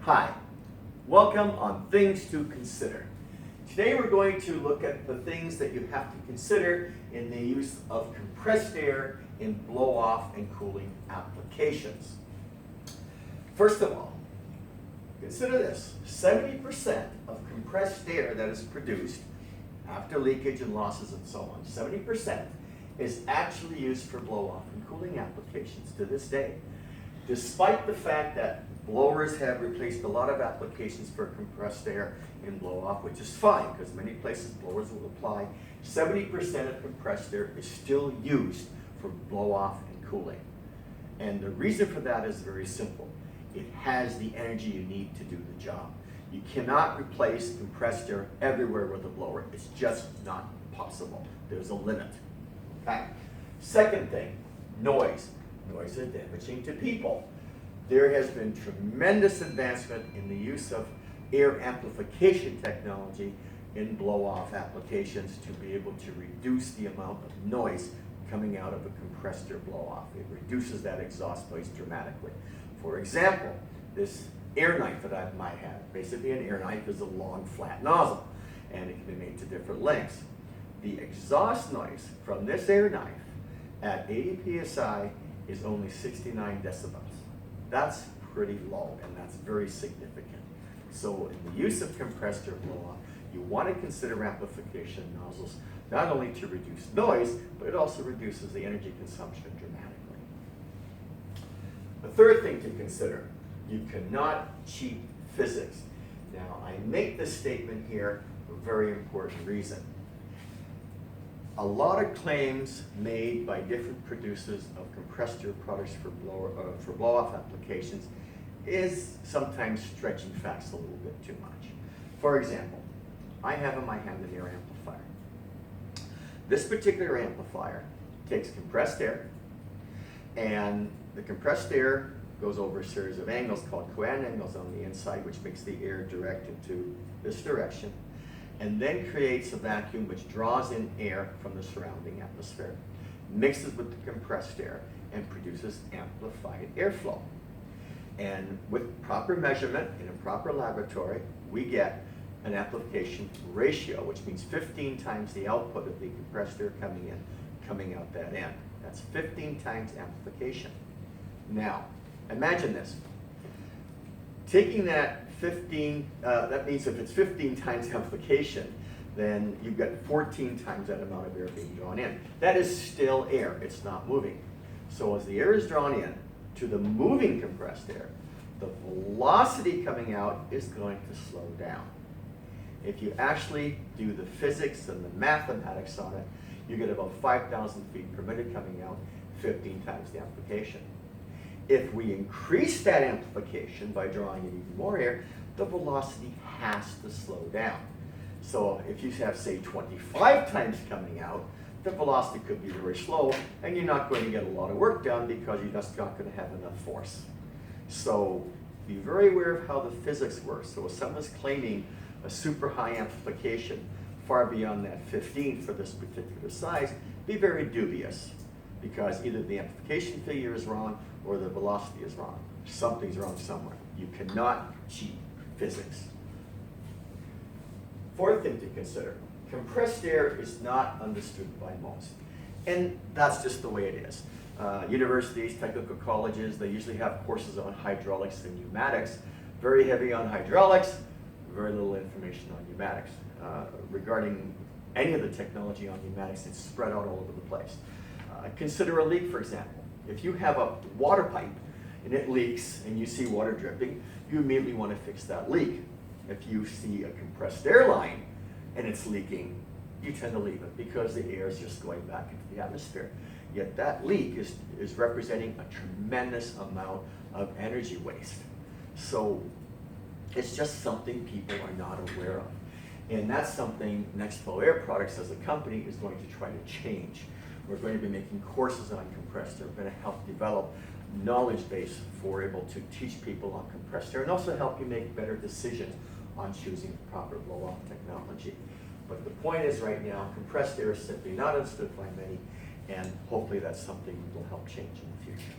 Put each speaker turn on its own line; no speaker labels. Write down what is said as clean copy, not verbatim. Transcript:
Hi, welcome on Things to Consider. Today we're going to look at the things that you have to consider in the use of compressed air in blow-off and cooling applications. First of all, consider this: 70% of compressed air that is produced after leakage and losses and so on, 70% is actually used for blow-off and cooling applications to this day. Despite the fact that blowers have replaced a lot of applications for compressed air in blow-off, which is fine because many places blowers will apply, 70% of compressed air is still used for blow-off and cooling. And the reason for that is very simple. It has the energy you need to do the job. You cannot replace compressed air everywhere with a blower. It's just not possible. There's a limit. Okay. Second thing, noise. Noise is damaging to people. There has been tremendous advancement in the use of air amplification technology in blow-off applications to be able to reduce the amount of noise coming out of a compressed air blow-off. It reduces that exhaust noise dramatically. For example, this air knife that I might have, basically an air knife is a long flat nozzle and it can be made to different lengths. The exhaust noise from this air knife at 80 psi is only 69 decibels. That's pretty low, and that's very significant. So in the use of compressed air blow-off, you want to consider amplification nozzles not only to reduce noise, but it also reduces the energy consumption dramatically. The third thing to consider, you cannot cheat physics. Now, I make this statement here for a very important reason. A lot of claims made by different producers of compressed air products for blow-off applications is sometimes stretching facts a little bit too much. For example, I have in my hand an air amplifier. This particular amplifier takes compressed air, and the compressed air goes over a series of angles called Coulomb angles on the inside, which makes the air direct into this direction, and then creates a vacuum which draws in air from the surrounding atmosphere, mixes with the compressed air, and produces amplified airflow. And with proper measurement in a proper laboratory, we get an amplification ratio, which means 15 times the output of the compressed air coming in, coming out that end. That's 15 times amplification. Now, imagine this. Taking that 15, that means if it's 15 times amplification, then you've got 14 times that amount of air being drawn in. That is still air, it's not moving. So as the air is drawn in to the moving compressed air, the velocity coming out is going to slow down. If you actually do the physics and the mathematics on it, you get about 5,000 feet per minute coming out, 15 times the amplification. If we increase that amplification by drawing in even more air, the velocity has to slow down. So if you have, say, 25 times coming out, the velocity could be very slow, and you're not going to get a lot of work done because you're just not going to have enough force. So be very aware of how the physics works. So if someone's claiming a super high amplification far beyond that 15 for this particular size, be very dubious, because either the amplification figure is wrong or the velocity is wrong. Something's wrong somewhere. You cannot cheat physics. Fourth thing to consider, compressed air is not understood by most. And that's just the way it is. Universities, technical colleges, they usually have courses on hydraulics and pneumatics, very heavy on hydraulics, very little information on pneumatics. Regarding any of the technology on pneumatics, it's spread out all over the place. Consider a leak, for example. If you have a water pipe and it leaks and you see water dripping, you immediately want to fix that leak. If you see a compressed air line and it's leaking, you tend to leave it because the air is just going back into the atmosphere. Yet that leak is representing a tremendous amount of energy waste. So it's just something people are not aware of. And that's something Next Flow Air Products as a company is going to try to change. We're going to be making courses on compressed air. We're going to help develop knowledge base for able to teach people on compressed air and also help you make better decisions on choosing proper blow-off technology. But the point is right now, compressed air is simply not understood by many, and hopefully that's something that will help change in the future.